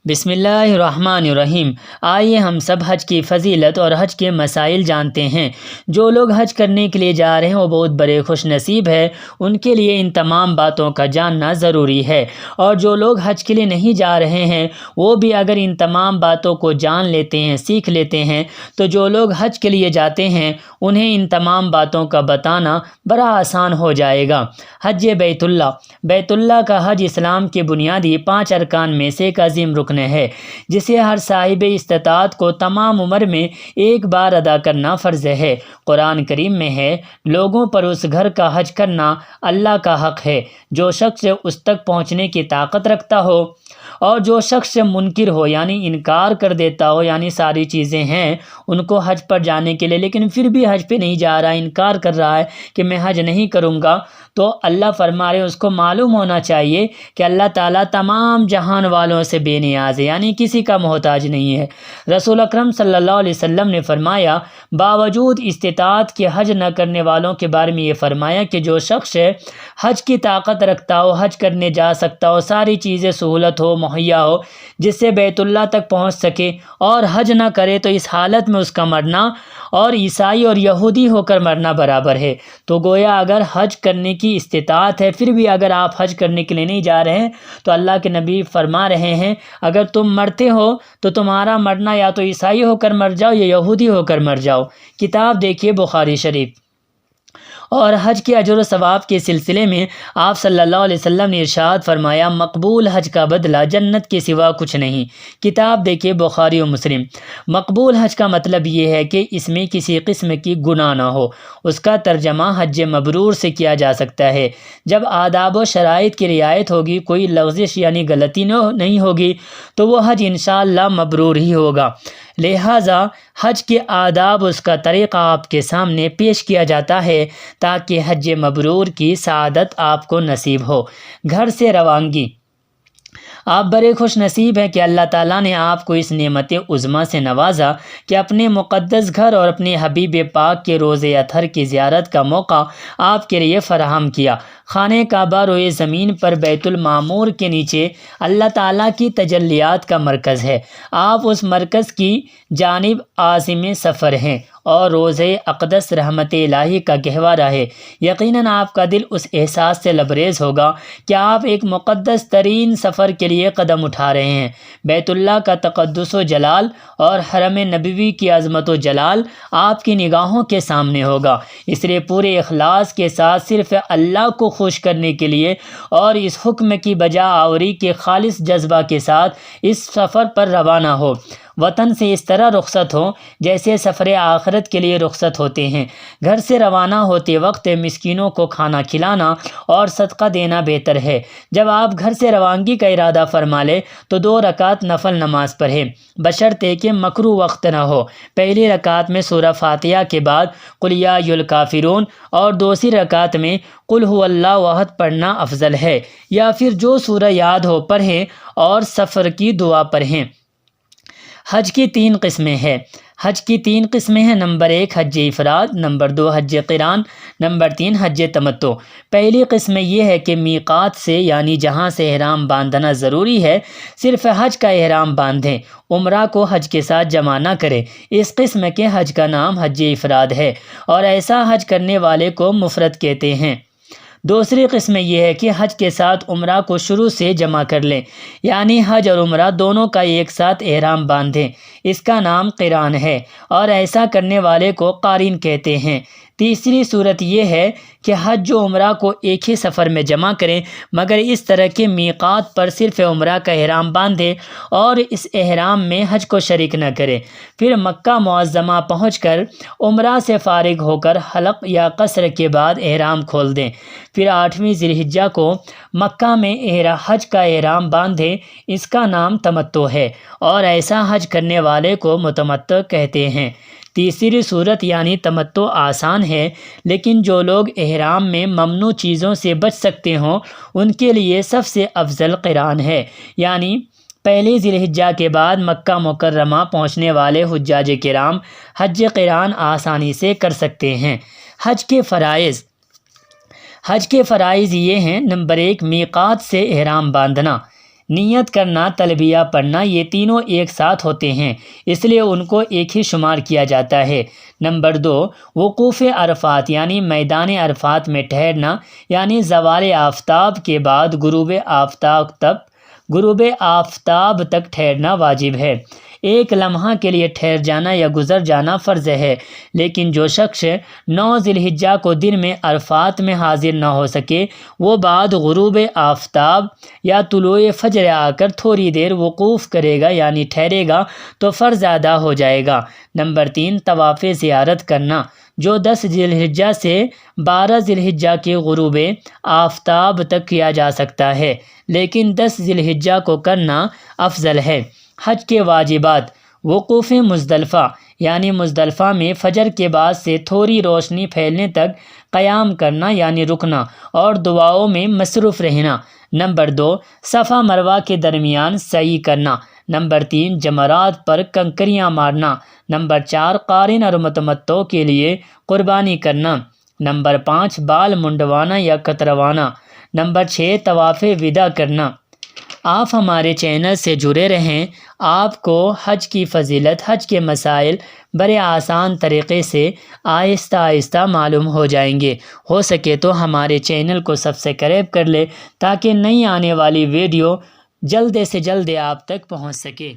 بسم اللہ الرحمن الرحیم۔ آئیے ہم سب حج کی فضیلت اور حج کے مسائل جانتے ہیں۔ جو لوگ حج کرنے کے لیے جا رہے ہیں وہ بہت بڑے خوش نصیب ہے، ان کے لیے ان تمام باتوں کا جاننا ضروری ہے۔ اور جو لوگ حج کے لیے نہیں جا رہے ہیں وہ بھی اگر ان تمام باتوں کو جان لیتے ہیں، سیکھ لیتے ہیں، تو جو لوگ حج کے لیے جاتے ہیں انہیں ان تمام باتوں کا بتانا بڑا آسان ہو جائے گا۔ حج بیت اللہ کا حج اسلام کے بنیادی 5 ارکان میں سے ایک عظیم رکن ہے، جسے ہر صاحب استطاعت کو تمام عمر میں ایک بار ادا کرنا فرض ہے۔ قرآن کریم میں ہے، لوگوں پر اس گھر کا حج کرنا اللہ کا حق ہے جو شخص اس تک پہنچنے کی طاقت رکھتا ہو، اور جو شخص منکر ہو یعنی انکار کر دیتا ہو، یعنی ساری چیزیں ہیں ان کو حج پر جانے کے لیے لیکن پھر بھی حج پہ نہیں جا رہا، انکار کر رہا ہے کہ میں حج نہیں کروں گا، تو اللہ فرما رہے اس کو معلوم ہونا چاہیے کہ اللہ تعالیٰ تمام جہان والوں سے بے نیاز ہے، یعنی کسی کا محتاج نہیں ہے۔ رسول اکرم صلی اللہ علیہ وسلم نے فرمایا، باوجود استطاعت کے حج نہ کرنے والوں کے بارے میں یہ فرمایا کہ جو شخص حج کی طاقت رکھتا ہو، حج کرنے جا سکتا ہو، ساری چیزیں سہولت ہو، مہیا ہو، جس سے بیت اللہ تک پہنچ سکے، اور حج نہ کرے تو اس حالت میں اس کا مرنا اور عیسائی اور یہودی ہو کر مرنا برابر ہے۔ تو گویا اگر حج کرنے کی استطاعت ہے پھر بھی اگر آپ حج کرنے کے لیے نہیں جا رہے ہیں تو اللہ کے نبی فرما رہے ہیں اگر تم مرتے ہو تو تمہارا مرنا یا تو عیسائی ہو کر مر جاؤ یا یہودی ہو کر مر جاؤ۔ کتاب دیکھیے بخاری شریف۔ اور حج کے اجر و ثواب کے سلسلے میں آپ صلی اللہ علیہ وسلم نے ارشاد فرمایا، مقبول حج کا بدلہ جنت کے سوا کچھ نہیں۔ کتاب دیکھیے بخاری و مسلم۔ مقبول حج کا مطلب یہ ہے کہ اس میں کسی قسم کی گناہ نہ ہو۔ اس کا ترجمہ حج مبرور سے کیا جا سکتا ہے۔ جب آداب و شرائط کی رعایت ہوگی، کوئی لغزش یعنی غلطی نہیں ہوگی تو وہ حج انشاءاللہ مبرور ہی ہوگا۔ لہٰذا حج کے آداب اس کا طریقہ آپ کے سامنے پیش کیا جاتا ہے تاکہ حج مبرور کی سعادت آپ کو نصیب ہو۔ گھر سے روانگی۔ آپ بڑے خوش نصیب ہیں کہ اللہ تعالیٰ نے آپ کو اس نعمت عظمیٰ سے نوازا کہ اپنے مقدس گھر اور اپنے حبیب پاک کے روضہ اطہر کی زیارت کا موقع آپ کے لیے فراہم کیا۔ خانہ کعبہ روئے زمین پر بیت المعمور کے نیچے اللہ تعالیٰ کی تجلیات کا مرکز ہے۔ آپ اس مرکز کی جانب عازم سفر ہیں اور روضہ اقدس رحمت الہی کا گہوارہ ہے۔ یقیناً آپ کا دل اس احساس سے لبریز ہوگا کہ آپ ایک مقدس ترین سفر کے لیے قدم اٹھا رہے ہیں۔ بیت اللہ کا تقدس و جلال اور حرم نبوی کی عظمت و جلال آپ کی نگاہوں کے سامنے ہوگا، اس لیے پورے اخلاص کے ساتھ صرف اللہ کو خوش کرنے کے لیے اور اس حکم کی بجا آوری کے خالص جذبہ کے ساتھ اس سفر پر روانہ ہو۔ وطن سے اس طرح رخصت ہوں جیسے سفر آخرت کے لیے رخصت ہوتے ہیں۔ گھر سے روانہ ہوتے وقت مسکینوں کو کھانا کھلانا اور صدقہ دینا بہتر ہے۔ جب آپ گھر سے روانگی کا ارادہ فرما لیں تو 2 رکعت نفل نماز پڑھیں، بشرطے کہ مکروہ وقت نہ ہو۔ پہلی رکعت میں سورہ فاتحہ کے بعد قل یا ایھا الکافرون اور دوسری رکعت میں قل ھو اللہ احد پڑھنا افضل ہے، یا پھر جو سورہ یاد ہو پڑھیں اور سفر کی دعا پڑھیں۔ حج کی 3 قسمیں ہیں۔ حج کی 3 قسمیں ہیں۔ نمبر 1 حج افراد، نمبر 2 حج قران، نمبر 3 حج تمتع۔ پہلی قسم یہ ہے کہ میقات سے یعنی جہاں سے احرام باندھنا ضروری ہے صرف حج کا احرام باندھیں، عمرہ کو حج کے ساتھ جمع نہ کریں۔ اس قسم کے حج کا نام حج افراد ہے اور ایسا حج کرنے والے کو مفرد کہتے ہیں۔ دوسری قسم یہ ہے کہ حج کے ساتھ عمرہ کو شروع سے جمع کر لیں، یعنی حج اور عمرہ دونوں کا ایک ساتھ احرام باندھیں، اس کا نام قران ہے اور ایسا کرنے والے کو قارن کہتے ہیں۔ تیسری صورت یہ ہے کہ حج و عمرہ کو ایک ہی سفر میں جمع کریں مگر اس طرح کہ میقات پر صرف عمرہ کا احرام باندھیں اور اس احرام میں حج کو شریک نہ کریں، پھر مکہ معظمہ پہنچ کر عمرہ سے فارغ ہو کر حلق یا قصر کے بعد احرام کھول دیں، پھر 8ویں ذی الحجہ کو مکہ میں حج کا احرام باندھیں، اس کا نام تمتع ہے اور ایسا حج کرنے والے کو متمتع کہتے ہیں۔ تیسری صورت یعنی تمتع آسان ہے، لیکن جو لوگ احرام میں ممنوع چیزوں سے بچ سکتے ہوں ان کے لیے سب سے افضل قران ہے، یعنی پہلی ذی الحجہ کے بعد مکہ مکرمہ پہنچنے والے حجاج کرام حج قران آسانی سے کر سکتے ہیں۔ حج کے فرائض۔ حج کے فرائض یہ ہیں، نمبر 1 میقات سے احرام باندھنا، نیت کرنا، تلبیہ پڑھنا، یہ تینوں ایک ساتھ ہوتے ہیں، اس لیے ان کو ایک ہی شمار کیا جاتا ہے۔ نمبر 2، وقوف عرفات یعنی میدان عرفات میں ٹھہرنا، یعنی زوال آفتاب کے بعد غروب آفتاب تک ٹھہرنا واجب ہے۔ ایک لمحہ کے لیے ٹھہر جانا یا گزر جانا فرض ہے، لیکن جو شخص 9 ذی الحجہ کو دن میں عرفات میں حاضر نہ ہو سکے، وہ بعد غروب آفتاب یا طلوع فجر آ کر تھوڑی دیر وقوف کرے گا یعنی ٹھہرے گا تو فرض ادا ہو جائے گا۔ نمبر 3، طواف زیارت کرنا، جو 10 ذی الحجہ سے 12 ذی الحجہ کے غروب آفتاب تک کیا جا سکتا ہے، لیکن 10 ذی الحجہ کو کرنا افضل ہے۔ حج کے واجبات: وقوف مزدلفہ یعنی مزدلفہ میں فجر کے بعد سے تھوڑی روشنی پھیلنے تک قیام کرنا یعنی رکنا اور دعاؤں میں مصروف رہنا۔ نمبر 2، صفا مروہ کے درمیان سعی کرنا۔ نمبر 3، جمرات پر کنکریاں مارنا۔ نمبر 4، قارن اور متمتع کے لیے قربانی کرنا۔ نمبر 5، بال منڈوانا یا کتروانا۔ نمبر 6، طواف وداع کرنا۔ آپ ہمارے چینل سے جڑے رہیں، آپ کو حج کی فضیلت، حج کے مسائل بڑے آسان طریقے سے آہستہ آہستہ معلوم ہو جائیں گے۔ ہو سکے تو ہمارے چینل کو سبسکرائب کر لیں تاکہ نئی آنے والی ویڈیو جلد سے جلد آپ تک پہنچ سکے۔